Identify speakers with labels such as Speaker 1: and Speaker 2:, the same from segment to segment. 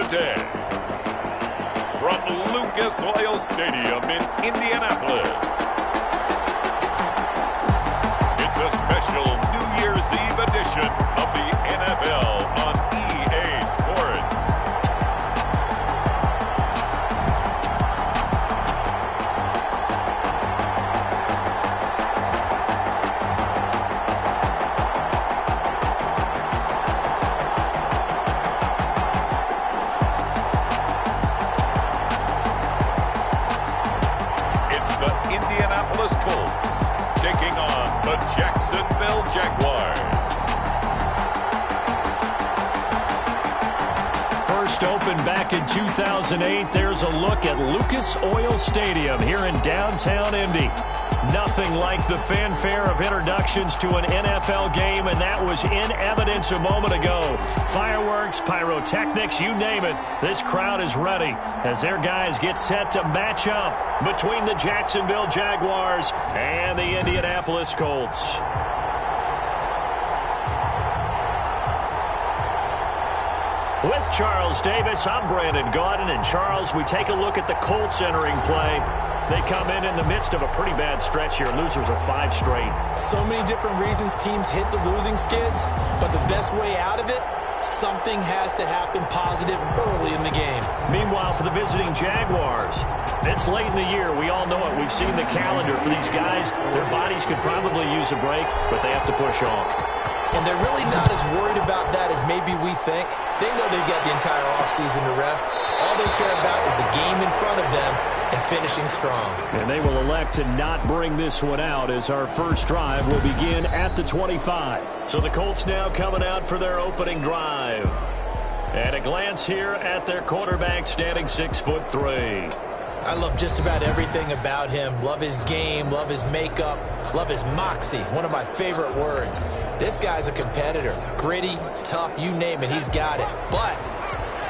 Speaker 1: today. From Lucas Oil Stadium in Indianapolis, it's a special New Year's Eve edition of the NFL on EA Sports. Indianapolis Colts taking on the Jacksonville Jaguars.
Speaker 2: First opened back in 2008. There's a look at Lucas Oil Stadium here in downtown Indy. Nothing like the fanfare of introductions to an NFL game, and that was in evidence a moment ago. Fireworks, pyrotechnics, you name it. This crowd is ready as their guys get set to match up between the Jacksonville Jaguars and the Indianapolis Colts. With Charles Davis, I'm Brandon Gaudin. And Charles, we take a look at the Colts entering play. They come in the midst of a pretty bad stretch here. Losers of 5 straight.
Speaker 3: So many different reasons teams hit the losing skids, but the best way out of it, something has to happen positive early in the game.
Speaker 2: Meanwhile, for the visiting Jaguars, it's late in the year. We all know it. We've seen the calendar for these guys. Their bodies could probably use a break, but they have to push on.
Speaker 3: And they're really not as worried about that as maybe we think. They know they've got the entire offseason to rest. All they care about is the game in front of them and finishing strong. And
Speaker 2: they will elect to not bring this one out as our first drive will begin at the 25. So the Colts now coming out for their opening drive. And a glance here at their quarterback standing 6'3".
Speaker 3: I love just about everything about him. Love his game, love his makeup, love his moxie. One of my favorite words. This guy's a competitor. Gritty, tough, you name it, he's got it. But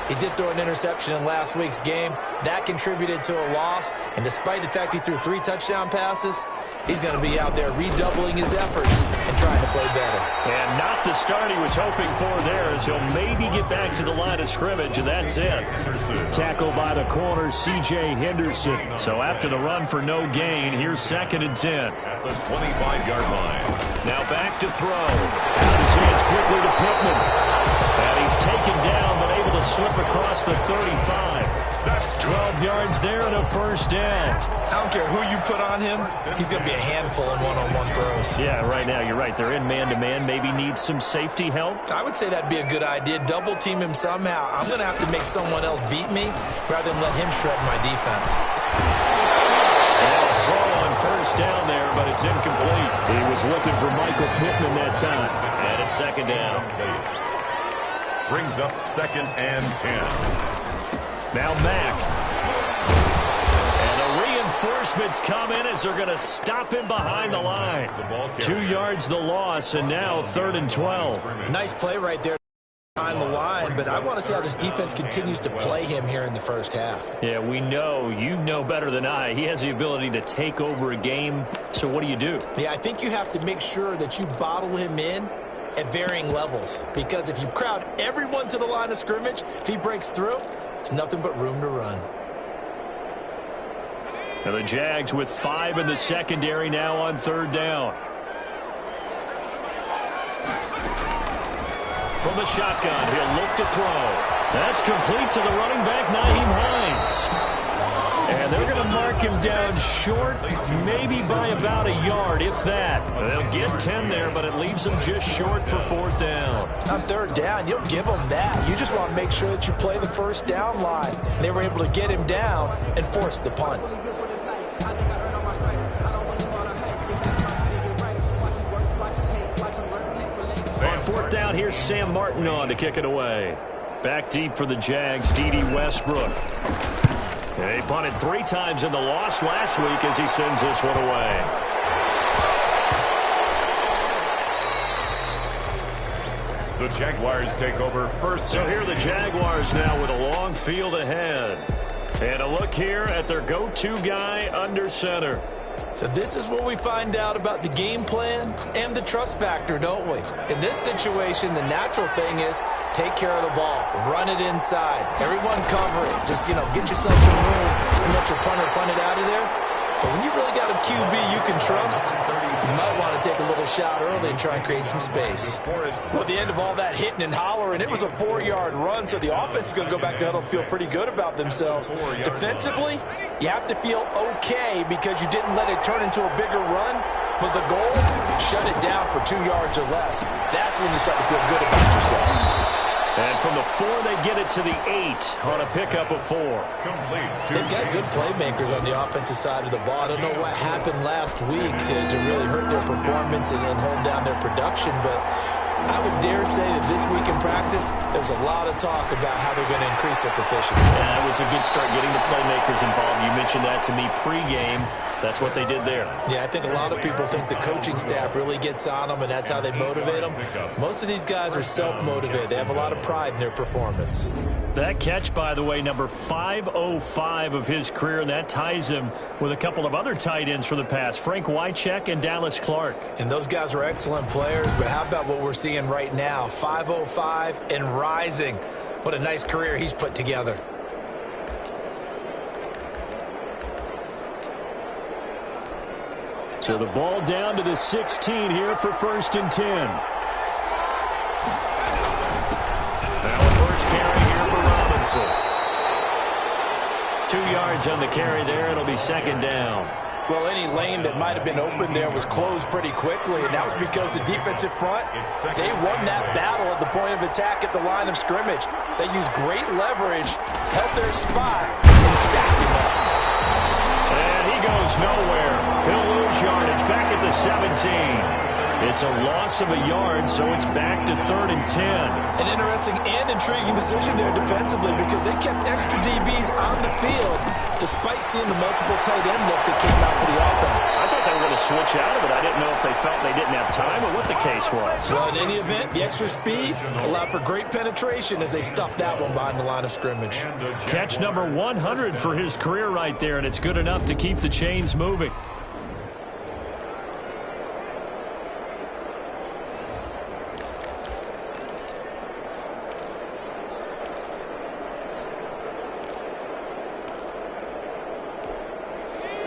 Speaker 3: he did throw an interception in last week's game. That contributed to a loss. And despite the fact he threw 3 touchdown passes, he's going to be out there redoubling his efforts and trying to play better.
Speaker 2: And not the start he was hoping for there, as he'll maybe get back to the line of scrimmage, and that's it. Tackled by the corner, C.J. Henderson. So after the run for no gain, here's 2nd and 10.
Speaker 1: At the 25-yard line.
Speaker 2: Now back to throw. Out his hands quickly to Pittman. And he's taken down, but able to slip across the 35. That's 12 yards there and a first down.
Speaker 3: I don't care who you put on him, he's going to be a handful in one-on-one throws.
Speaker 2: Yeah, right now, you're right. They're in man-to-man. Maybe needs some safety help.
Speaker 3: I would say that'd be a good idea. Double team him somehow. I'm going to have to make someone else beat me rather than let him shred my defense.
Speaker 2: And a throw on first down there, but it's incomplete. He was looking for Michael Pittman that time. And it's 2nd down.
Speaker 1: Brings up 2nd and 10.
Speaker 2: Now Mack. And the reinforcements come in as they're going to stop him behind the line. 2 yards the loss, and now 3rd and 12.
Speaker 3: Nice play right there behind the line, but I want to see how this defense continues to play him here in the first half.
Speaker 2: Yeah, we know. You know better than I. He has the ability to take over a game, so what do?
Speaker 3: Yeah, I think you have to make sure that you bottle him in at varying levels, because if you crowd everyone to the line of scrimmage, if he breaks through, it's nothing but room to run.
Speaker 2: And the Jags with 5 in the secondary now on 3rd down. From the shotgun, he'll look to throw. That's complete to the running back, Nyheim Hines. And they're going to mark him down short, maybe by about a yard, if that. They'll get 10 there, but it leaves them just short for 4th down.
Speaker 3: On 3rd down, you'll give them that. You just want to make sure that you play the first down line. They were able to get him down and force the punt.
Speaker 2: On 4th down, here's Sam Martin on to kick it away. Back deep for the Jags, D.D. Westbrook. And he punted 3 times in the loss last week as he sends this one away.
Speaker 1: The Jaguars take over first.
Speaker 2: So here are the Jaguars now with a long field ahead. And a look here at their go-to guy under center.
Speaker 3: So this is where we find out about the game plan and the trust factor, don't we? In this situation, the natural thing is take care of the ball, run it inside, everyone cover it. Just, get yourself some room and let your punter punt it out of there. But when you really got a QB you can trust, you might want to take a little shot early and try and create some space. Well, at the end of all that hitting and hollering, it was a 4-yard run, so the offense is going to go back to huddle, feel pretty good about themselves. Defensively, you have to feel okay because you didn't let it turn into a bigger run. But the goal, shut it down for 2 yards or less. That's when you start to feel good about yourselves.
Speaker 2: And from the 4, they get it to the 8 on a pickup of 4.
Speaker 3: They've got good playmakers on the offensive side of the ball. I don't know what happened last week to really hurt their performance and hold down their production, but I would dare say that this week in practice, there's a lot of talk about how they're going to increase their proficiency.
Speaker 2: Yeah, it was a good start getting the playmakers involved. You mentioned that to me pregame. That's what they did there.
Speaker 3: Yeah, I think a lot of people think the coaching staff really gets on them, and that's how they motivate them. Most of these guys are self-motivated. They have a lot of pride in their performance.
Speaker 2: That catch, by the way, number 505 of his career, and that ties him with a couple of other tight ends for the past, Frank Wycheck and Dallas Clark.
Speaker 3: And those guys are excellent players, but how about what we're seeing right now? 505 and rising. What a nice career he's put together.
Speaker 2: So the ball down to the 16 here for 1st and 10. Now a first carry here for Robinson. 2 yards on the carry there. It'll be 2nd down.
Speaker 3: Well, any lane that might have been open there was closed pretty quickly, and that was because the defensive front, they won that battle at the point of attack at the line of scrimmage. They used great leverage, held their spot, and stacked him up.
Speaker 2: And he goes nowhere. He'll lose yardage back at the 17. It's a loss of a yard, so it's back to 3rd and 10.
Speaker 3: An interesting and intriguing decision there defensively because they kept extra DBs on the field despite seeing the multiple tight end look that came out for the offense.
Speaker 2: I thought they were going to switch out of it. I didn't know if they felt they didn't have time or what the case was.
Speaker 3: Well, in any event, the extra speed allowed for great penetration as they stuffed that one behind the line of scrimmage.
Speaker 2: Catch number 100 for his career right there, and it's good enough to keep the chains moving.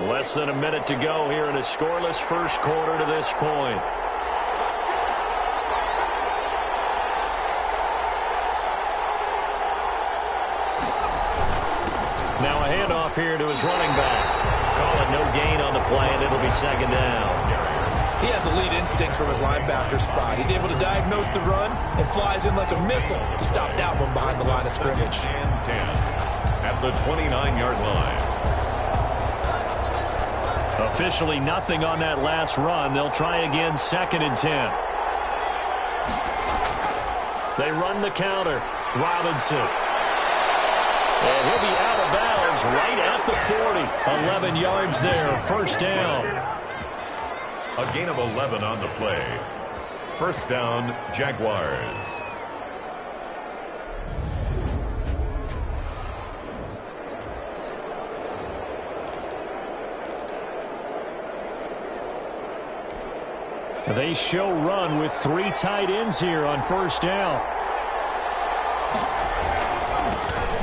Speaker 2: Less than a minute to go here in a scoreless first quarter to this point. Now a handoff here to his running back. Call it no gain on the play, and it'll be 2nd down.
Speaker 3: He has elite instincts from his linebacker spot. He's able to diagnose the run and flies in like a missile to stop that one behind the line of scrimmage.
Speaker 1: And 10 at the 29-yard line.
Speaker 2: Officially nothing on that last run. They'll try again 2nd and 10. They run the counter. Robinson. And he'll be out of bounds right at the 40. 11 yards there. 1st down.
Speaker 1: A gain of 11 on the play. 1st down, Jaguars.
Speaker 2: They show run with 3 tight ends here on 1st down.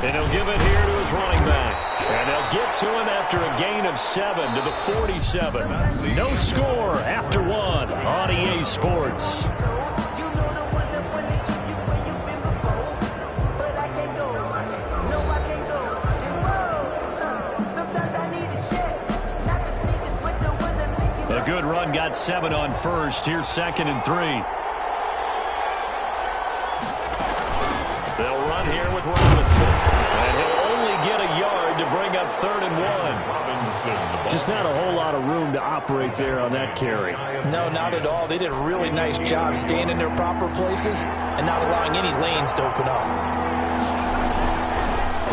Speaker 2: And he'll give it here to his running back. And they'll get to him after a gain of 7 to the 47. No score after 1 on EA Sports. A good run, got 7 on 1st. Here's 2nd and 3. They'll run here with Robinson. And he'll only get a yard to bring up 3rd and 1. Just not a whole lot of room to operate there on that carry.
Speaker 3: No, not at all. They did a really nice job staying in their proper places and not allowing any lanes to open up.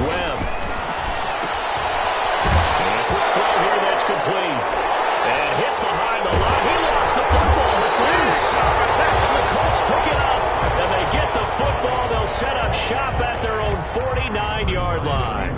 Speaker 2: Webb. And a quick throw here that's complete. And hit behind the line. He lost the football. It's loose. And the Colts pick it up. And they get the football. They'll set up shop at their own 49-yard line.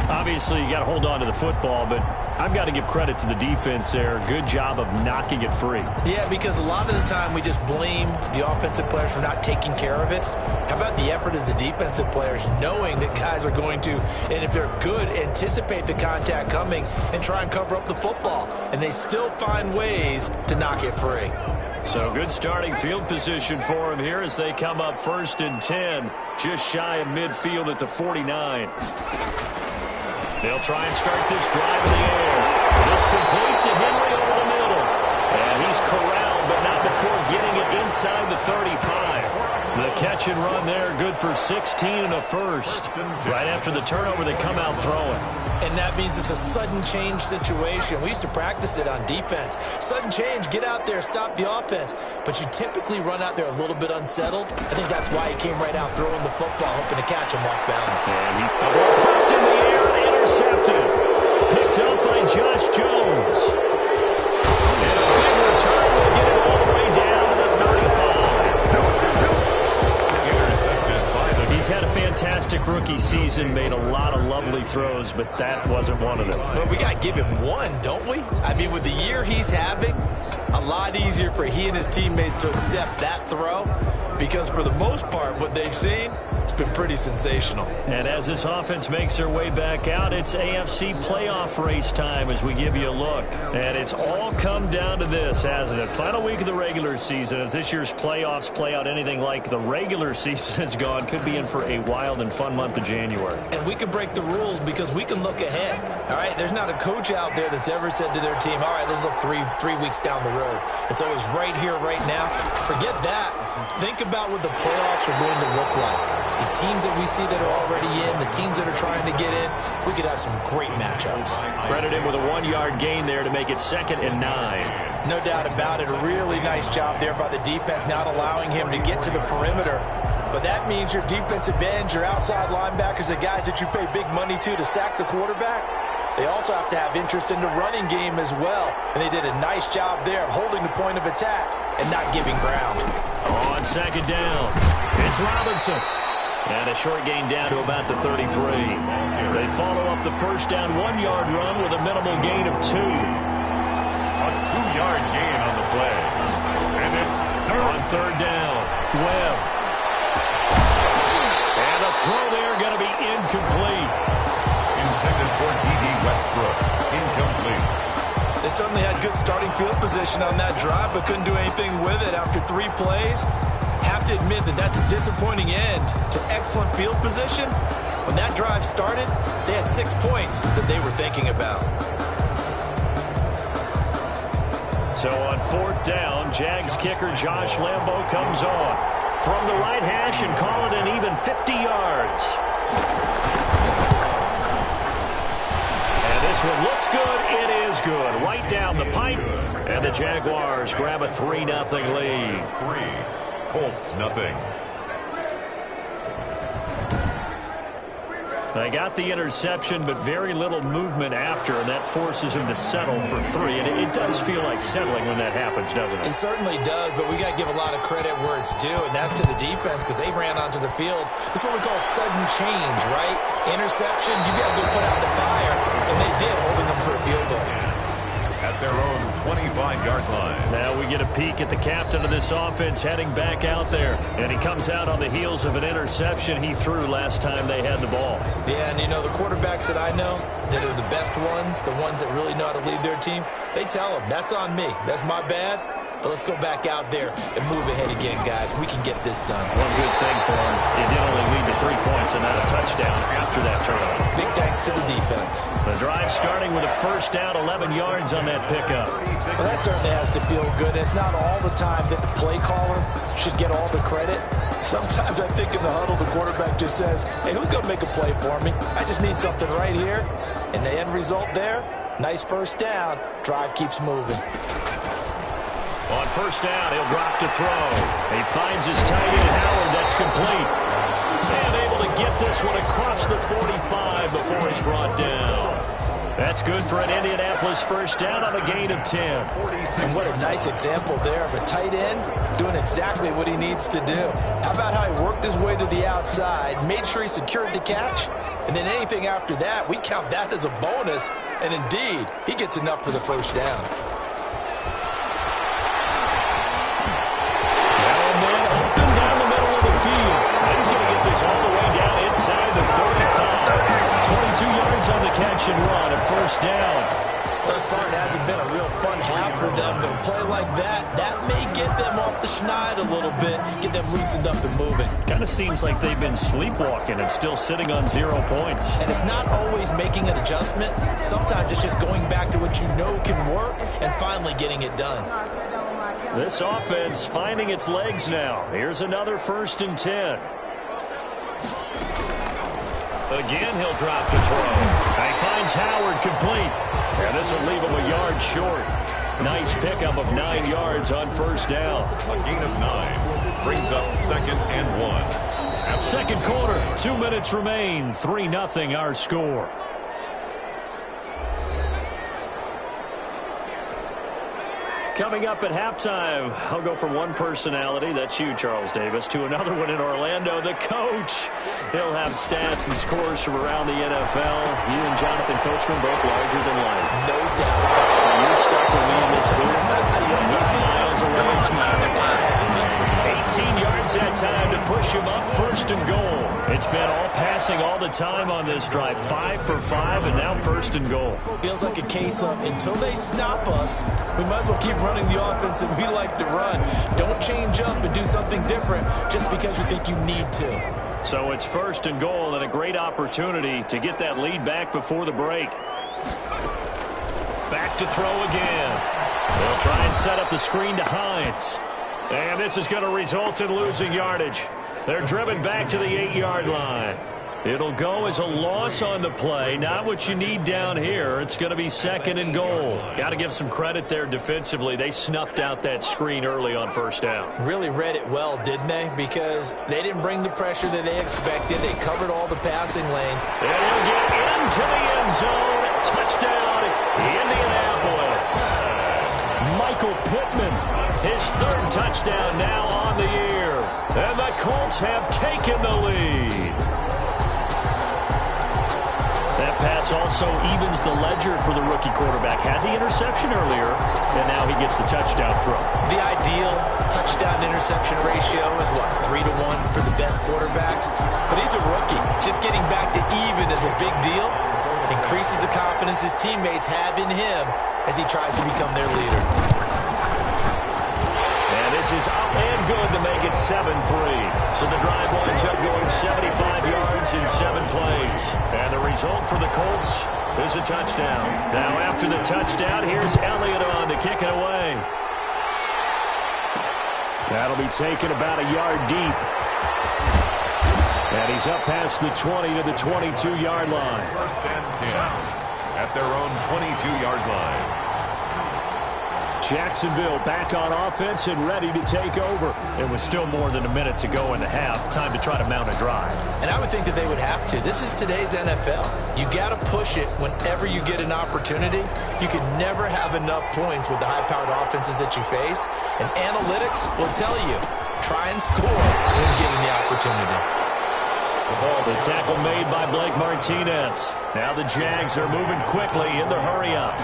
Speaker 2: Obviously, you got to hold on to the football, but I've got to give credit to the defense there. Good job of knocking it free.
Speaker 3: Yeah, because a lot of the time we just blame the offensive players for not taking care of it. How about the effort of the defensive players knowing that guys are going to, and if they're good, anticipate the contact coming and try and cover up the football. And they still find ways to knock it free.
Speaker 2: So good starting field position for them here as they come up 1st and 10, just shy of midfield at the 49. They'll try and start this drive in the air. This complete to Henry over the middle. And he's corralled, but not before getting it inside the 35. The catch and run there, good for 16 and a first. Right after the turnover, they come out throwing.
Speaker 3: And that means it's a sudden change situation. We used to practice it on defense. Sudden change, get out there, stop the offense. But you typically run out there a little bit unsettled. I think that's why he came right out throwing the football, hoping to catch him off balance.
Speaker 2: And the ball popped in the air and intercepted. Picked up by Josh Jones. And a big return will get it all the way down to the 35. He's had a fantastic rookie season, made a lot of lovely throws, but that wasn't one of them.
Speaker 3: Well, we got to give him one, don't we? I mean, with the year he's having, a lot easier for he and his teammates to accept that throw because for the most part, what they've seen, it's been pretty sensational.
Speaker 2: And as this offense makes their way back out, it's AFC playoff race time as we give you a look. And it's all come down to this, hasn't it? Final week of the regular season, as this year's playoffs play out anything like the regular season has gone, could be in for a wild and fun month of January.
Speaker 3: And we can break the rules because we can look ahead. All right, there's not a coach out there that's ever said to their team, all right, let's look three weeks down the road. It's always right here, right now. Forget that. Think about what the playoffs are going to look like. The teams that we see that are already in, the teams that are trying to get in, we could have some great matchups.
Speaker 2: Credit him with a 1-yard gain there to make it 2nd and 9.
Speaker 3: No doubt about it. A really nice job there by the defense, not allowing him to get to the perimeter. But that means your defensive ends, your outside linebackers, the guys that you pay big money to sack the quarterback, they also have to have interest in the running game as well. And they did a nice job there of holding the point of attack and not giving ground.
Speaker 2: On 2nd down, it's Robinson. And a short gain down to about the 33. They follow up the 1st down 1-yard run with a minimal gain of 2.
Speaker 1: A 2-yard gain on the play. And it's
Speaker 2: on 3rd down, Webb. And a throw there going to be incomplete.
Speaker 1: Intended for D.D. Westbrook. Incomplete.
Speaker 3: They certainly had good starting field position on that drive, but couldn't do anything with it after 3 plays. Have to admit that that's a disappointing end to excellent field position. When that drive started, they had 6 points that they were thinking about.
Speaker 2: So on 4th down, Jags kicker Josh Lambo comes on from the right hash and call it an even 50 yards. And this one looks good. It is good. Right down the pipe. And the Jaguars grab a 3-0 lead.
Speaker 1: 3. Colts, nothing.
Speaker 2: They got the interception, but very little movement after, and that forces him to settle for 3. And it does feel like settling when that happens, doesn't it?
Speaker 3: It certainly does, but we got to give a lot of credit where it's due, and that's to the defense because they ran onto the field. This is what we call sudden change, right? Interception, you got to go put out the fire, and they did, holding them to a field goal.
Speaker 1: At their own 25-yard line.
Speaker 2: Now we get a peek at the captain of this offense heading back out there. And he comes out on the heels of an interception he threw last time they had the ball.
Speaker 3: Yeah, and you know, the quarterbacks that I know that are the best ones, the ones that really know how to lead their team, they tell them, that's on me. That's my bad. But let's go back out there and move ahead again, guys. We can get this done.
Speaker 2: One good thing for him, it did only lead to 3 points and not a touchdown after that turnover.
Speaker 3: Big thanks to the defense.
Speaker 2: The drive starting with a 1st down, 11 yards on that pickup.
Speaker 3: Well, that certainly has to feel good. It's not all the time that the play caller should get all the credit. Sometimes I think in the huddle, the quarterback just says, hey, who's going to make a play for me? I just need something right here. And the end result there, nice 1st down. Drive keeps moving.
Speaker 2: On 1st down, he'll drop to throw. He finds his tight end, Howard. That's complete. And able to get this one across the 45 before he's brought down. That's good for an Indianapolis first down on a gain of 10.
Speaker 3: And what a nice example there of a tight end doing exactly what he needs to do. How about how he worked his way to the outside, made sure he secured the catch, and then anything after that, we count that as a bonus. And indeed, he gets enough for the first down.
Speaker 2: All the way down inside the 35. 22 yards on the catch and run, a first down.
Speaker 3: Thus far, it hasn't been a real fun half for them, but a play like that may get them off the schneid a little bit, get them loosened up and moving.
Speaker 2: Kind of seems like they've been sleepwalking and still sitting on 0 points.
Speaker 3: And it's not always making an adjustment. Sometimes it's just going back to what you know can work and finally getting it done.
Speaker 2: This offense finding its legs now. Here's another 1st and 10. Again, he'll drop the throw. He finds Howard complete. And this will leave him a yard short. Nice pickup of 9 yards on first down.
Speaker 1: A gain of 9 brings up 2nd and 1.
Speaker 2: Second quarter, 2 minutes remain. 3-0 our score. Coming up at halftime, I'll go from one personality, that's you, Charles Davis, to another one in Orlando, the coach. He'll have stats and scores from around the NFL. You and Jonathan Coachman both larger than life.
Speaker 3: No doubt.
Speaker 2: You're stuck with me in this booth. He's miles away and smiling. 18 yards that time to push him up, 1st and goal. It's been all passing all the time on this drive. 5 for 5, and now 1st and goal.
Speaker 3: Feels like a case of until they stop us, we might as well keep running the offense that we like to run. Don't change up and do something different just because you think you need to.
Speaker 2: So it's 1st and goal and a great opportunity to get that lead back before the break. Back to throw again. They'll try and set up the screen to Hines. And this is going to result in losing yardage. They're driven back to the 8-yard line. It'll go as a loss on the play. Not what you need down here. It's going to be 2nd and goal. Got to give some credit there defensively. They snuffed out that screen early on first down.
Speaker 3: Really read it well, didn't they? Because they didn't bring the pressure that they expected. They covered all the passing lanes.
Speaker 2: And he'll get into the end zone. Touchdown, Indianapolis. Michael Pittman, his 3rd touchdown now on the year. And the Colts have taken the lead. That pass also evens the ledger for the rookie quarterback. Had the interception earlier, and now he gets the touchdown throw.
Speaker 3: The ideal touchdown-interception ratio is, what, 3 to 1 for the best quarterbacks? But he's a rookie. Just getting back to even is a big deal. Increases the confidence his teammates have in him as he tries to become their leader.
Speaker 2: And this is up and good to make it 7-3. So the drive winds up going 75 yards in 7 plays. And the result for the Colts is a touchdown. Now after the touchdown, here's Elliott on to kick it away. That'll be taken about a yard deep. And he's up past the 20 to the 22-yard line.
Speaker 1: 1st and 10 at their own 22-yard line.
Speaker 2: Jacksonville back on offense and ready to take over. It was still more than a minute to go in the half. Time to try to mount a drive.
Speaker 3: And I would think that they would have to. This is today's NFL. You got to push it whenever you get an opportunity. You can never have enough points with the high-powered offenses that you face. And analytics will tell you, try and score when given the opportunity.
Speaker 2: The tackle made by Blake Martinez. Now the Jags are moving quickly in the hurry-up.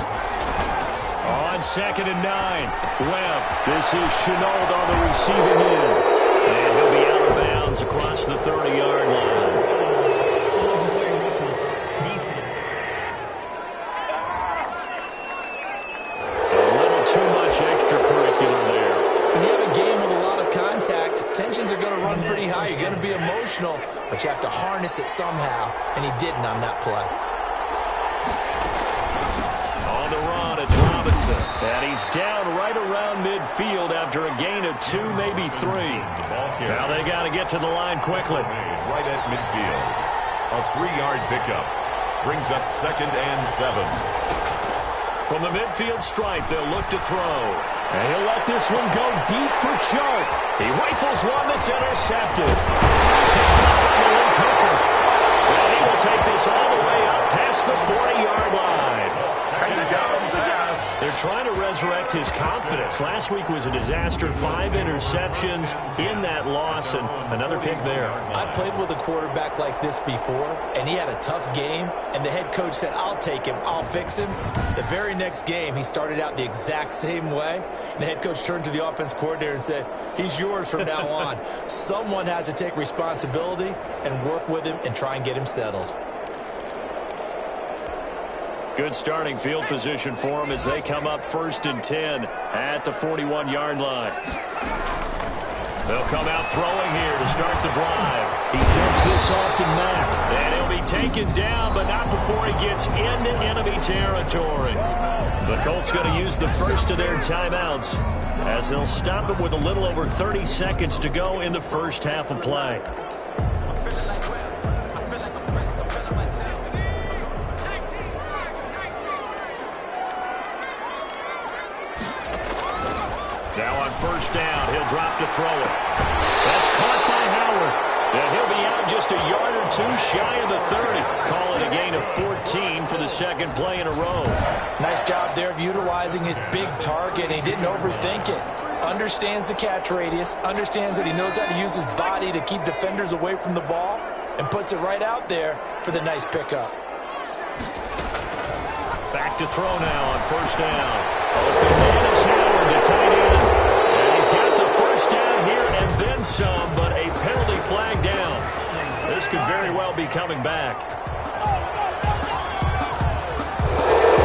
Speaker 2: On 2nd and 9, Webb. This is Shenault on the receiving end. And he'll be out of bounds across the 30-yard line. A little too much extracurricular there.
Speaker 3: When you have a game with a lot of contact, tensions are going to run pretty high. You're going to be emotional, but you have to harness it somehow, and he didn't on that play.
Speaker 2: On the run, it's Robinson. And he's down right around midfield after a gain of 2, maybe 3. Now they got to get to the line quickly.
Speaker 1: Right at midfield. A 3-yard pickup brings up 2nd and 7.
Speaker 2: From the midfield stripe, they'll look to throw. And he'll let this one go deep for Chark. He rifles one that's intercepted. Picked up by Malik Hooker. And he will take this all the way up past the 40-yard line. affect his confidence? Last week was a disaster. 5 interceptions in that loss, and another pick there.
Speaker 3: I played with a quarterback like this before, and he had a tough game, and the head coach said, I'll take him, I'll fix him. The very next game, he started out the exact same way, and the head coach turned to the offense coordinator and said, he's yours from now on. Someone has to take responsibility and work with him and try and get him settled.
Speaker 2: Good starting field position for them as they come up 1st and 10 at the 41-yard line. They'll come out throwing here to start the drive. He dumps this off to Mack, and he'll be taken down, but not before he gets into enemy territory. The Colts going to use the first of their timeouts as they'll stop it with a little over 30 seconds to go in the first half of play. Now on 1st down, he'll drop to throw it. That's caught by Howard. And he'll be out just a yard or 2 shy of the 30. Call it a gain of 14 for the second play in a row.
Speaker 3: Nice job there of utilizing his big target. He didn't overthink it. Understands the catch radius. Understands that he knows how to use his body to keep defenders away from the ball. And puts it right out there for the nice pickup.
Speaker 2: Back to throw now on 1st down. Open man is Howard, the tight end. And he's got the first down here and then some, but a penalty flag down. This could very well be coming back.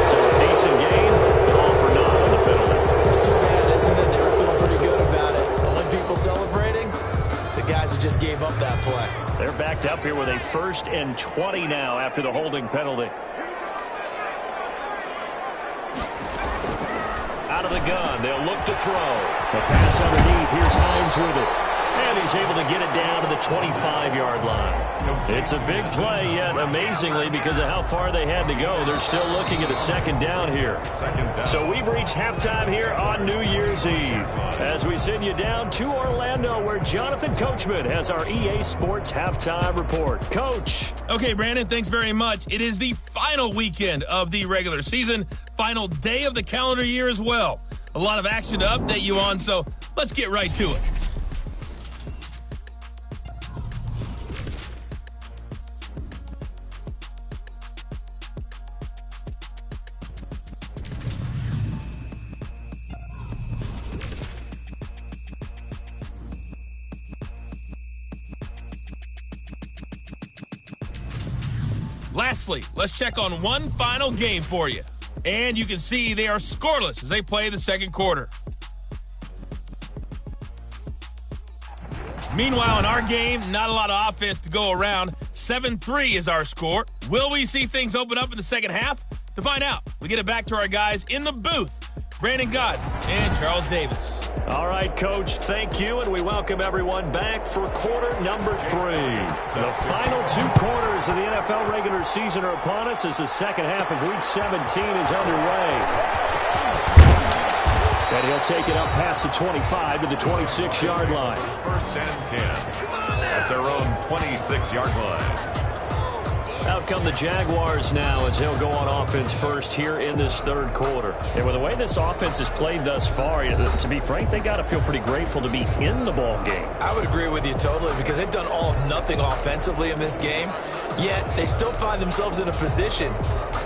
Speaker 2: So a decent game, but all for naught on the penalty.
Speaker 3: It's too bad, isn't it? They were feeling pretty good about it. Only people celebrating, the guys who just gave up that play.
Speaker 2: They're backed up here with a 1st and 20 now after the holding penalty. Out of the gun, they'll look to throw. The pass underneath, here's Hines with it. And he's able to get it down to the 25-yard line. It's a big play, yet amazingly, because of how far they had to go, they're still looking at a 2nd down here. So we've reached halftime here on New Year's Eve as we send you down to Orlando, where Jonathan Coachman has our EA Sports halftime report. Coach.
Speaker 4: Okay, Brandon, thanks very much. It is the final weekend of the regular season, final day of the calendar year as well. A lot of action to update you on, so let's get right to it. Lastly, let's check on one final game for you. And you can see they are scoreless as they play the second quarter. Meanwhile, in our game, not a lot of offense to go around. 7-3 is our score. Will we see things open up in the second half? To find out, we get it back to our guys in the booth, Brandon Gott and Charles Davis.
Speaker 2: All right, Coach, thank you, and we welcome everyone back for quarter number 3. The final 2 quarters of the NFL regular season are upon us as the second half of Week 17 is underway. And he'll take it up past the 25 to the 26-yard line.
Speaker 1: 1st and 10 at their own 26-yard line.
Speaker 2: Out come the Jaguars now as they'll go on offense first here in this 3rd quarter. And with the way this offense has played thus far, to be frank, they got to feel pretty grateful to be in the ball game.
Speaker 3: I would agree with you totally because they've done all of nothing offensively in this game, yet they still find themselves in a position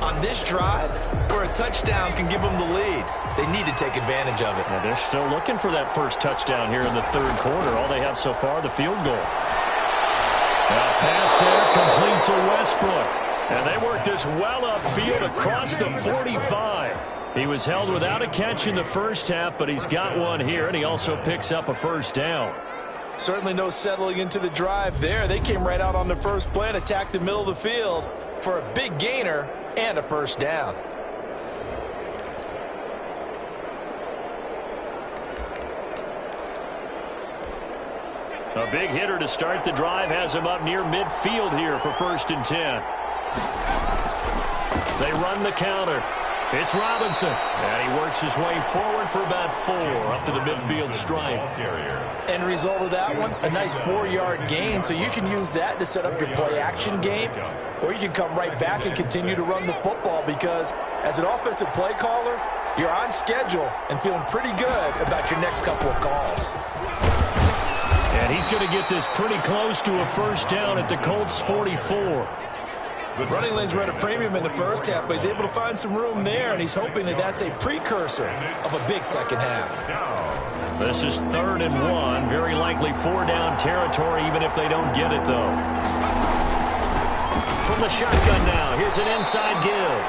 Speaker 3: on this drive where a touchdown can give them the lead. They need to take advantage of it.
Speaker 2: Now they're still looking for that first touchdown here in the 3rd quarter. All they have so far, the field goal. Now pass there, complete to Westbrook. And they work this well upfield across the 45. He was held without a catch in the first half, but he's got one here, and he also picks up a 1st down.
Speaker 3: Certainly no settling into the drive there. They came right out on the first play and attacked the middle of the field for a big gainer and a 1st down.
Speaker 2: A big hitter to start the drive has him up near midfield here for 1st and 10. They run the counter. It's Robinson. And he works his way forward for about 4 up to the midfield stripe.
Speaker 3: End result of that one, a nice 4-yard gain. So you can use that to set up your play-action game, or you can come right back and continue to run the football because as an offensive play caller, you're on schedule and feeling pretty good about your next couple of calls.
Speaker 2: And he's going to get this pretty close to a first down at the Colts 44.
Speaker 3: Running lanes were at a premium in the first half, but he's able to find some room there, and he's hoping that that's a precursor of a big second half.
Speaker 2: This is 3rd and 1. Very likely 4-down territory, even if they don't get it, though. From the shotgun now, here's an inside give.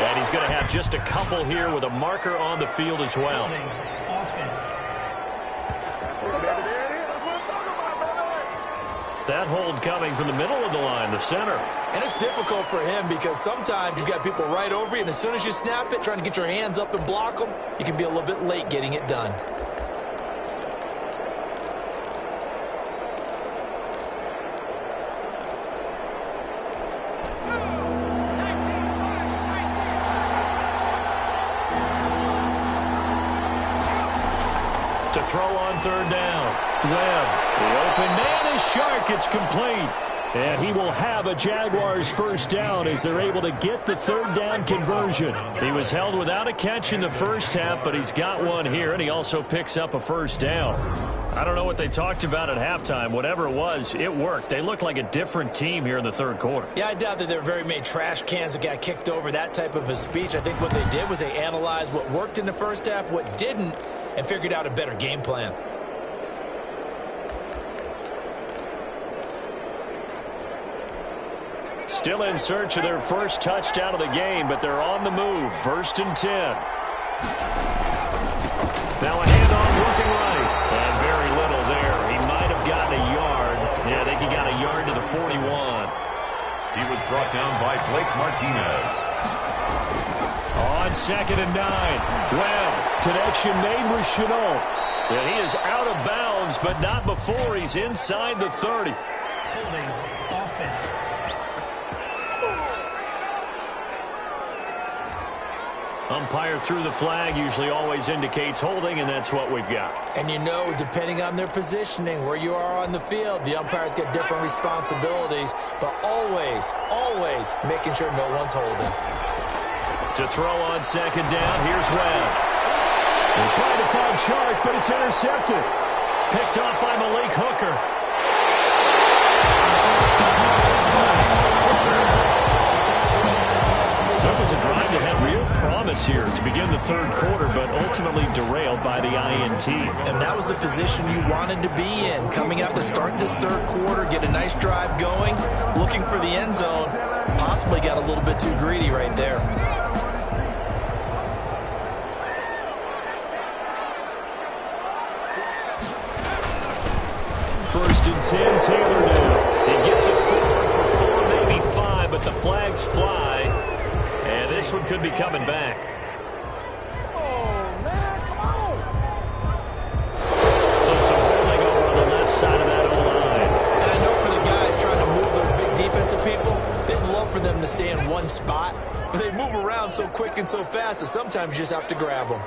Speaker 2: And he's going to have just a couple here with a marker on the field as well. That hold coming from the middle of the line, the center.
Speaker 3: And it's difficult for him because sometimes you've got people right over you, and as soon as you snap it, trying to get your hands up and block them, you can be a little bit late getting it done.
Speaker 2: To throw on 3rd down. Webb, the open man is Shark. It's complete. And he will have a Jaguars first down as they're able to get the 3rd down conversion. He was held without a catch in the first half, but he's got one here, and he also picks up a first down. I don't know what they talked about at halftime. Whatever it was, it worked. They look like a different team here in the 3rd quarter.
Speaker 3: Yeah, I doubt that there were very many trash cans that got kicked over, that type of a speech. I think what they did was they analyzed what worked in the first half, what didn't, and figured out a better game plan.
Speaker 2: Still in search of their first touchdown of the game, but they're on the move. 1st and 10. Now a handoff working right. And very little there. He might have gotten a yard. Yeah, I think he got a yard to the 41.
Speaker 1: He was brought down by Blake Martinez.
Speaker 2: On 2nd and 9. Webb, connection made with Chenault. And he is out of bounds, but not before he's inside the 30.
Speaker 5: Holding offense.
Speaker 2: Umpire threw the flag, usually always indicates holding, and that's what we've got.
Speaker 3: And you know, depending on their positioning, where you are on the field, the umpire's got different responsibilities, but always, always making sure no one's holding.
Speaker 2: To throw on 2nd down, here's Webb. They're trying to find Shark, but it's intercepted. Picked off by Malik Hooker. That was a drive that had real promise here to begin the 3rd quarter, but ultimately derailed by the INT.
Speaker 3: And that was the position you wanted to be in, coming out to start this 3rd quarter, get a nice drive going, looking for the end zone. Possibly got a little bit too greedy right there.
Speaker 2: First and 10, Taylor now. He gets it forward for 4, maybe 5, but the flags fly. And this one could be coming back. So some holding over on the left side of that O-line.
Speaker 3: And I know for the guys trying to move those big defensive people, they'd love for them to stay in one spot. But they move around so quick and so fast that sometimes you just have to grab them.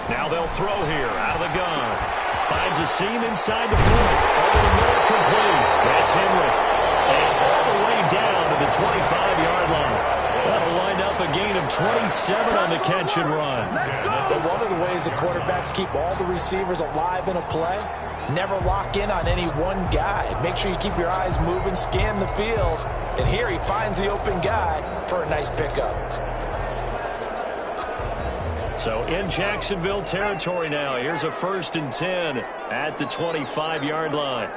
Speaker 2: Now they'll throw here out of the gun. Finds a seam inside the 40. Over the middle, complete. That's Henry. And all the way down to the 25-yard line. That'll wind up a gain of 27 on the catch and run.
Speaker 3: But one of the ways the quarterbacks keep all the receivers alive in a play, never lock in on any one guy. Make sure you keep your eyes moving, scan the field. And here he finds the open guy for a nice pickup.
Speaker 2: So in Jacksonville territory now. Here's a 1st and 10 at the 25-yard line.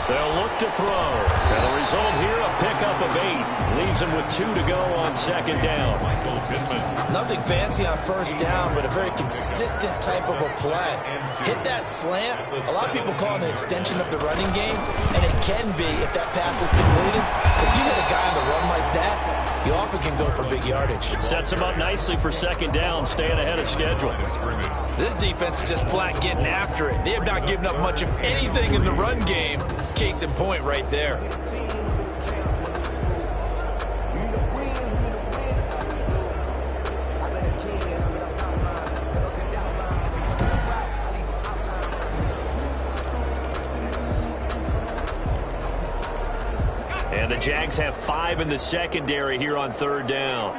Speaker 2: They'll look to throw. And the result here, a pickup of 8. Leaves them with 2 to go on 2nd down.
Speaker 3: Nothing fancy on 1st down, but a very consistent type of a play. Hit that slant. A lot of people call it an extension of the running game, and it can be if that pass is completed. Because you hit a guy on the run like that, you often can go for big yardage.
Speaker 2: Sets him up nicely for 2nd down, staying ahead of schedule.
Speaker 3: This defense is just flat getting after it. They have not given up much of anything in the run game. Case in point right there.
Speaker 2: And the Jags have 5 in the secondary here on 3rd down.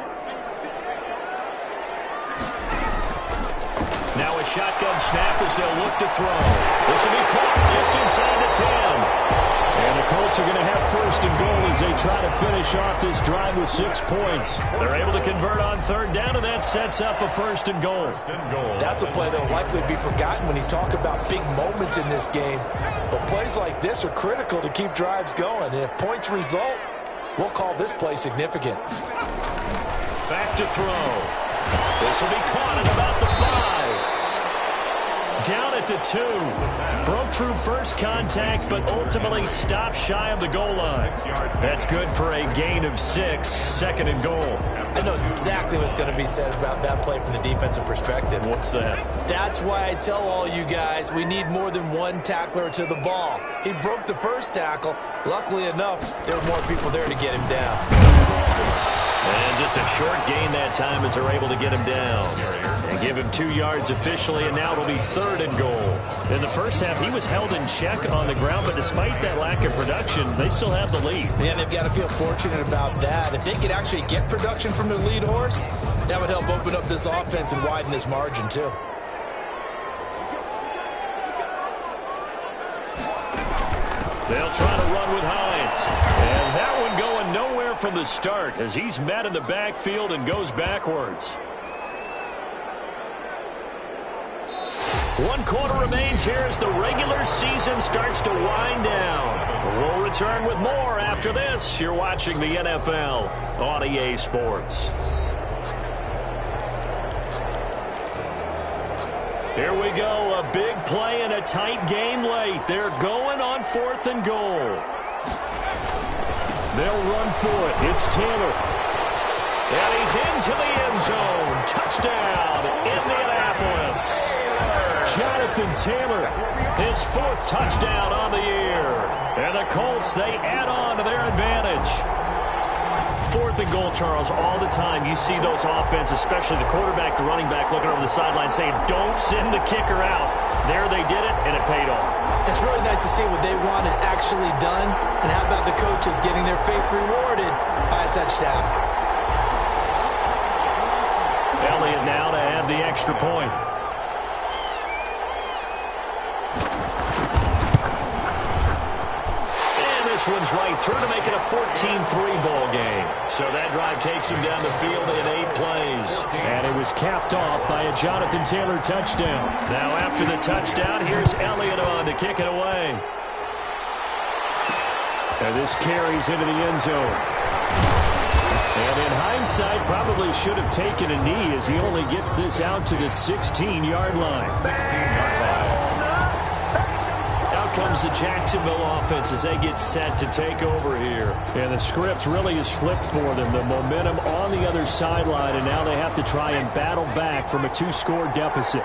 Speaker 2: Now a shotgun snap as they'll look to throw. This will be caught just inside the 10. And the Colts are going to have first and goal as they try to finish off this drive with 6 points. They're able to convert on third down, and that sets up a first and goal.
Speaker 3: That's a play that will likely be forgotten when you talk about big moments in this game. But plays like this are critical to keep drives going. And if points result, we'll call this play significant.
Speaker 2: Back to throw. This will be caught at about the 5. Down at the 2. Broke through first contact, but ultimately stopped shy of the goal line. That's good for a gain of 6, second and goal.
Speaker 3: I know exactly what's going to be said about that play from the defensive perspective.
Speaker 2: What's that?
Speaker 3: That's why I tell all you guys we need more than one tackler to the ball. He broke the first tackle. Luckily enough, there were more people there to get him down.
Speaker 2: And just a short gain that time as they're able to get him down. And give him 2 yards officially, and now it'll be third and goal. In the first half, he was held in check on the ground, but despite that lack of production, they still have the lead.
Speaker 3: Man, they've got to feel fortunate about that. If they could actually get production from their lead horse, that would help open up this offense and widen this margin, too.
Speaker 2: They'll try to run with Hines. And that one going nowhere from the start as he's met in the backfield and goes backwards. 1 quarter remains here as the regular season starts to wind down. We'll return with more after this. You're watching the NFL on EA Sports. Here we go, a big play in a tight game late. They're going on 4th and goal. They'll run for it. It's Taylor. And he's into the end zone. Touchdown, Indianapolis. Jonathan Taylor, his 4th touchdown on the year. And the Colts, they add on to their advantage. 4th and goal, Charles, all the time you see those offenses, especially the quarterback, the running back, looking over the sideline saying, don't send the kicker out. There they did it, and it paid off.
Speaker 3: It's really nice to see what they wanted actually done. And how about the coaches getting their faith rewarded by a touchdown?
Speaker 2: Elliott now to add the extra point. This one's right through to make it a 14-3 ball game. So that drive takes him down the field in 8 plays.
Speaker 6: And it was capped off by a Jonathan Taylor touchdown.
Speaker 2: Now after the touchdown, here's Elliott on to kick it away.
Speaker 6: And this carries into the end zone. And in hindsight, probably should have taken a knee as he only gets this out to the 16-yard line.
Speaker 1: 16-yard line.
Speaker 2: Comes the Jacksonville offense as they get set to take over here.
Speaker 6: And the script really is flipped for them. The momentum on the other sideline, and now they have to try and battle back from a 2-score deficit.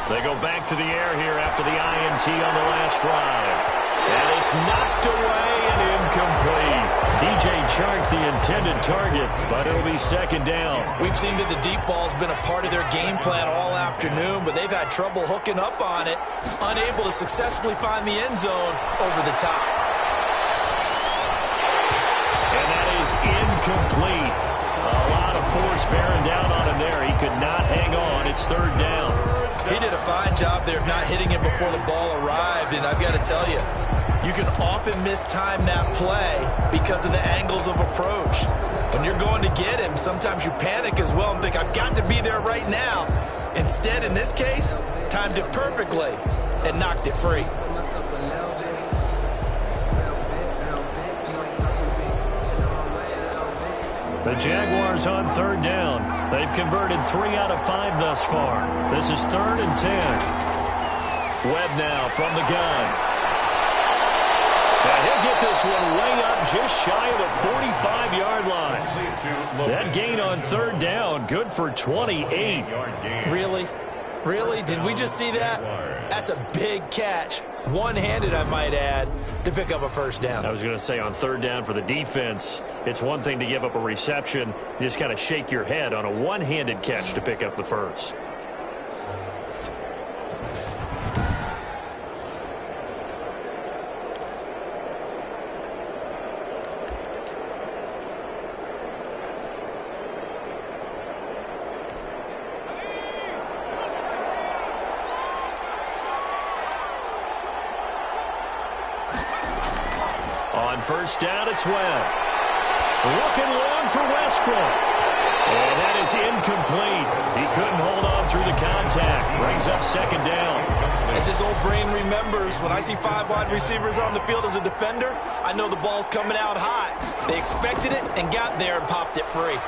Speaker 2: They go back to the air here after the INT on the last drive. And it's knocked away and incomplete. DJ Chark, the intended target, but it'll be second down.
Speaker 3: We've seen that the deep ball's been a part of their game plan all afternoon, but they've had trouble hooking up on it, unable to successfully find the end zone over the top.
Speaker 2: And that is incomplete. A lot of force bearing down on him there. He could not hang on. It's third down.
Speaker 3: He did a fine job there of not hitting him before the ball arrived, and I've got to tell you, you can often mistime that play because of the angles of approach. When you're going to get him, sometimes you panic as well and think, I've got to be there right now. Instead, in this case, timed it perfectly and knocked it free.
Speaker 2: The Jaguars on third down. They've converted 3 out of 5 thus far. This is 3rd and 10. Webb now from the gun. And he'll get this one way up just shy of the 45-yard line. That gain on third down, good for 28.
Speaker 3: Really? Really? Did we just see that? That's a big catch. One-handed, I might add, to pick up a first down.
Speaker 2: I was going to say on third down for the defense, it's one thing to give up a reception. You just kind of shake your head on a one-handed catch to pick up the first. On first down, it's Webb. Looking long for Westbrook. And that is incomplete. He couldn't hold on through the contact. Brings up second down.
Speaker 3: As his old brain remembers, when I see 5 wide receivers on the field as a defender, I know the ball's coming out high. They expected it and got there and popped it free.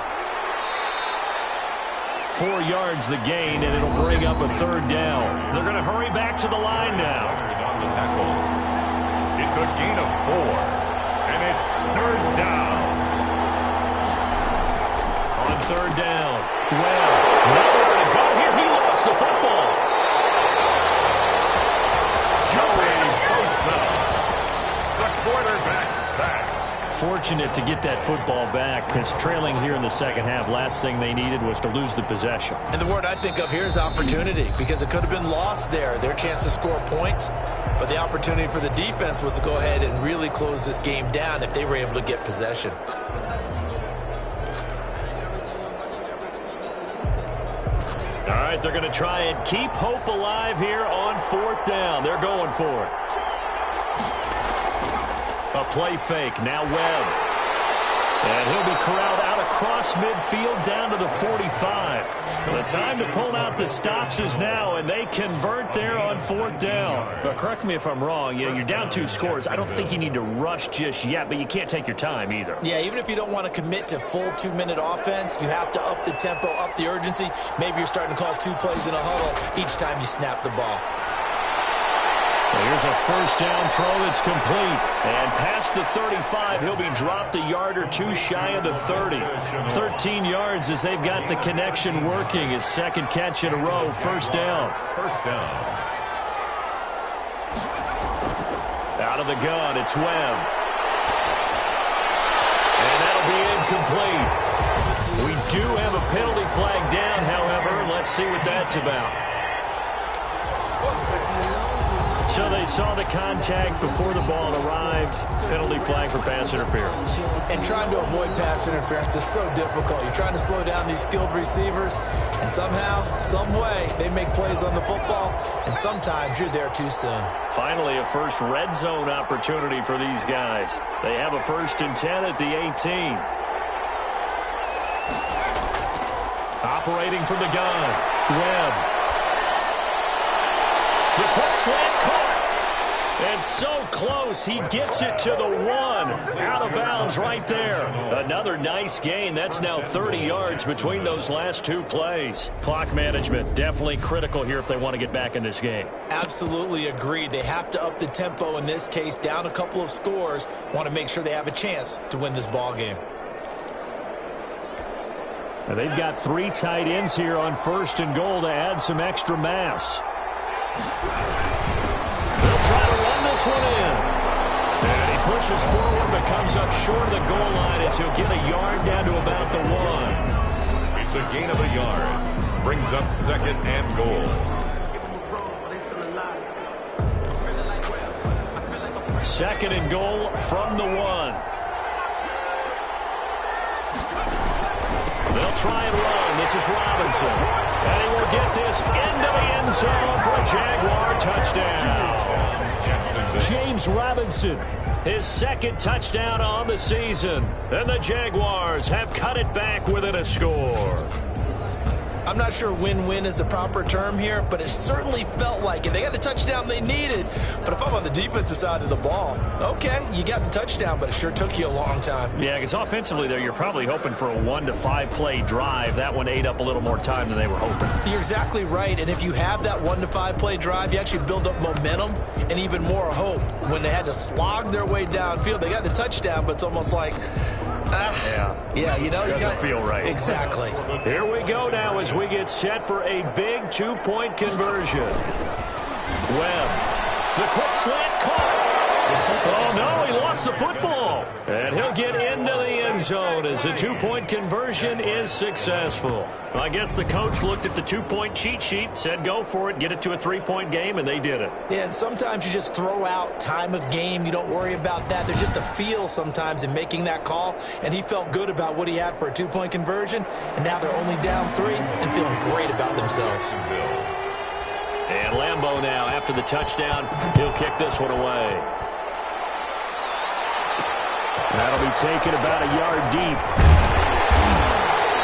Speaker 2: 4 yards the gain, and it'll bring up a third down. They're going to hurry back to the line now.
Speaker 1: On the tackle. It's a gain of 4, and it's third down.
Speaker 2: On third down, Webb. Now we're going to go here. He lost the football.
Speaker 1: Joey Bosa, the quarterback sack.
Speaker 2: Fortunate to get that football back, because trailing here in the second half, last thing they needed was to lose the possession.
Speaker 3: And the word I think of here is opportunity, because it could have been lost there, their chance to score points. But the opportunity for the defense was to go ahead and really close this game down if they were able to get possession.
Speaker 2: All right, they're going to try and keep hope alive here on fourth down. They're going for it. A play fake. Now Webb. And he'll be corralled out across midfield down to the 45. The time to pull out the stops is now, and they convert there on fourth down. But correct me if I'm wrong. You're down 2 scores. I don't think you need to rush just yet, but you can't take your time either.
Speaker 3: Yeah, even if you don't want to commit to full 2-minute offense, you have to up the tempo, up the urgency. Maybe you're starting to call 2 plays in a huddle each time you snap the ball.
Speaker 2: Here's a first down throw that's complete. And past the 35, he'll be dropped a yard or 2 shy of the 30. 13 yards as they've got the connection working. His second catch in a row, first down.
Speaker 1: First down.
Speaker 2: Out of the gun, it's Webb. And that'll be incomplete. We do have a penalty flag down, however. Let's see what that's about. So they saw the contact before the ball arrived. Penalty flag for pass interference.
Speaker 3: And trying to avoid pass interference is so difficult. You're trying to slow down these skilled receivers, and somehow, some way, they make plays on the football, and sometimes you're there too soon.
Speaker 2: Finally, a first red zone opportunity for these guys. They have a 1st and 10 at the 18. Operating from the gun, Webb. The quick slant caught. And so close, he gets it to the 1. Out of bounds right there. Another nice gain. That's now 30 yards between those last 2 plays. Clock management definitely critical here if they want to get back in this game.
Speaker 3: Absolutely agreed. They have to up the tempo in this case, down a couple of scores. Want to make sure they have a chance to win this ball game.
Speaker 2: And they've got 3 tight ends here on 1st and goal to add some extra mass. They'll try to run this one in. And he pushes forward but comes up short of the goal line as he'll get a yard down to about the 1.
Speaker 1: It's a gain of a yard. Brings up 2nd and goal.
Speaker 2: 2nd and goal from the 1. They'll try and run. This is Robinson. And he will get this into the end zone for a Jaguar touchdown. James Robinson, his 2nd touchdown on the season. And the Jaguars have cut it back within a score.
Speaker 3: I'm not sure win-win is the proper term here, but it certainly felt like it. They got the touchdown they needed, but if I'm on the defensive side of the ball, okay, you got the touchdown, but it sure took you a long time.
Speaker 2: Yeah, because offensively there, you're probably hoping for a 1 to 5 play drive. That one ate up a little more time than they were hoping.
Speaker 3: You're exactly right, and if you have that 1 to 5 play drive, you actually build up momentum and even more hope. When they had to slog their way downfield, they got the touchdown, but it's almost like, yeah, you know,
Speaker 2: doesn't feel right.
Speaker 3: Exactly.
Speaker 2: Here we go now as we get set for a big 2-point conversion. Webb, the quick slant caught. Oh, no, he lost the football. And he'll get into the end zone as the 2-point conversion is successful. Well, I guess the coach looked at the 2-point cheat sheet, said go for it, get it to a 3-point game, and they did it.
Speaker 3: Yeah, and sometimes you just throw out time of game. You don't worry about that. There's just a feel sometimes in making that call, and he felt good about what he had for a 2-point conversion, and now they're only down 3 and feeling great about themselves.
Speaker 2: And Lambeau now, after the touchdown, he'll kick this one away.
Speaker 6: That'll be taken about a yard deep.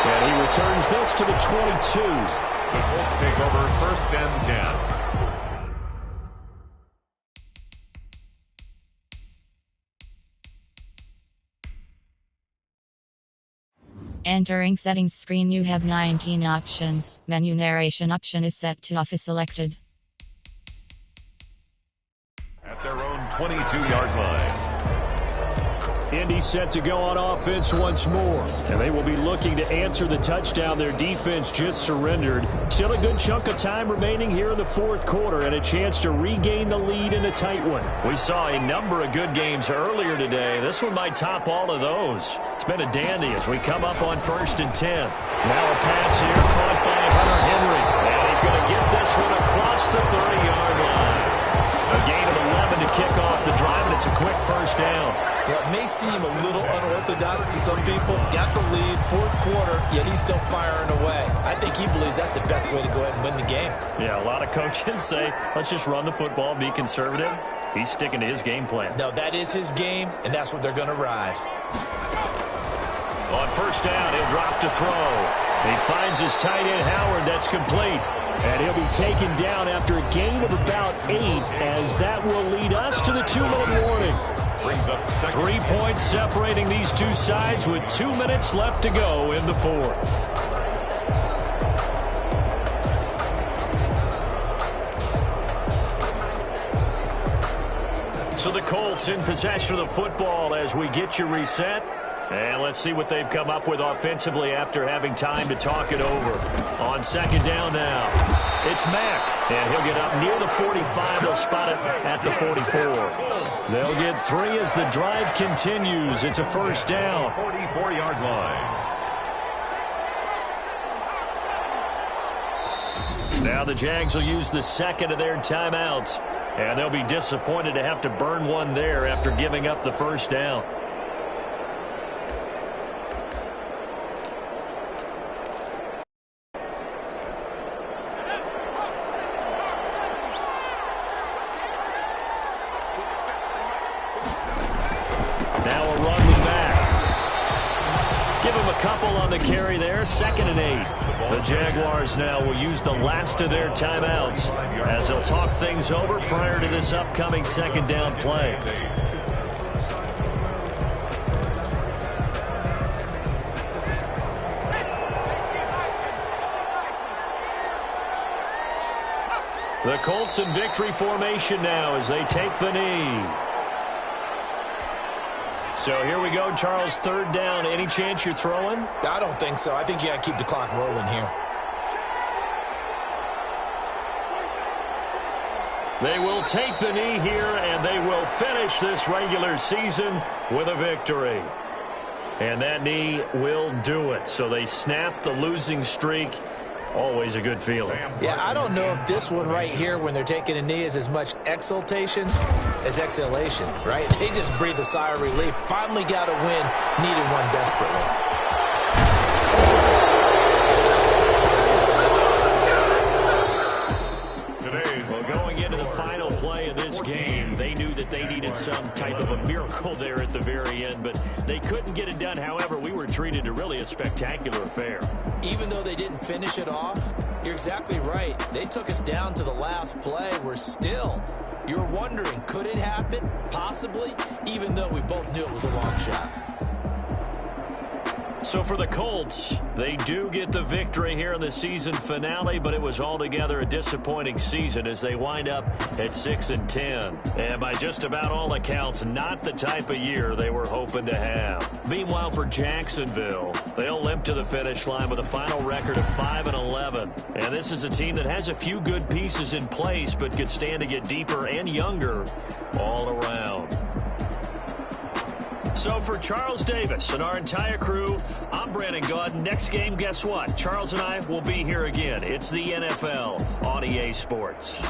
Speaker 6: And he returns this to the 22.
Speaker 1: The Colts take over 1st and 10.
Speaker 7: Entering settings screen, you have 19 options. Menu narration option is set to off is selected.
Speaker 1: At their own 22-yard line.
Speaker 6: Indy set to go on offense once more. And they will be looking to answer the touchdown their defense just surrendered. Still a good chunk of time remaining here in the 4th quarter and a chance to regain the lead in a tight one.
Speaker 2: We saw a number of good games earlier today. This one might top all of those. It's been a dandy as we come up on 1st and 10. Now a pass here caught by Hunter Henry. And he's going to get this one across the 30-yard line. A gain of 11 to kick off the drive, and it's a quick 1st down.
Speaker 3: Well, it may seem a little unorthodox to some people. Got the lead, 4th quarter, yet he's still firing away. I think he believes that's the best way to go ahead and win the game.
Speaker 2: Yeah, a lot of coaches say, let's just run the football, be conservative. He's sticking to his game plan.
Speaker 3: No, that is his game, and that's what they're going to ride.
Speaker 2: On 1st down, he'll drop to throw. He finds his tight end, Howard. That's complete.
Speaker 6: And he'll be taken down after a gain of about 8, as that will lead us to the 2-minute warning.
Speaker 1: Brings up
Speaker 2: 3 points separating these two sides with 2 minutes left to go in the 4th. So the Colts in possession of the football as we get you reset. And let's see what they've come up with offensively after having time to talk it over. On 2nd down now, it's Mack. And he'll get up near the 45. They'll spot it at the 44. They'll get 3 as the drive continues. It's a 1st down.
Speaker 1: 44-yard line.
Speaker 2: Now the Jags will use the 2nd of their timeouts. And they'll be disappointed to have to burn one there after giving up the 1st down. Carry there, 2nd and 8. The Jaguars now will use the last of their timeouts as they'll talk things over prior to this upcoming 2nd down play. The Colts in victory formation now as they take the knee. So here we go, Charles, 3rd down. Any chance you're throwing?
Speaker 3: I don't think so. I think you got to keep the clock rolling here.
Speaker 2: They will take the knee here, and they will finish this regular season with a victory. And that knee will do it. So they snap the losing streak. Always a good feeling.
Speaker 3: Yeah, I don't know if this one right here, when they're taking a knee, is as much exultation as exhalation, right? They just breathe a sigh of relief. Finally got a win. Needed one desperately.
Speaker 2: Well, going into the final play of this game, they knew that they needed some type of a miracle there at the very end, but they couldn't get it done. However, we were treated to really a spectacular affair.
Speaker 3: Even though they didn't finish it off, you're exactly right. They took us down to the last play. We're still, you're wondering, could it happen? Possibly, even though we both knew it was a long shot.
Speaker 2: So for the Colts, they do get the victory here in the season finale, but it was altogether a disappointing season as they wind up at 6-10. And by just about all accounts, not the type of year they were hoping to have. Meanwhile, for Jacksonville, they'll limp to the finish line with a final record of 5-11. And this is a team that has a few good pieces in place, but could stand to get deeper and younger all around. So for Charles Davis and our entire crew, I'm Brandon Gaudin. Next game, guess what? Charles and I will be here again. It's the NFL on EA Sports.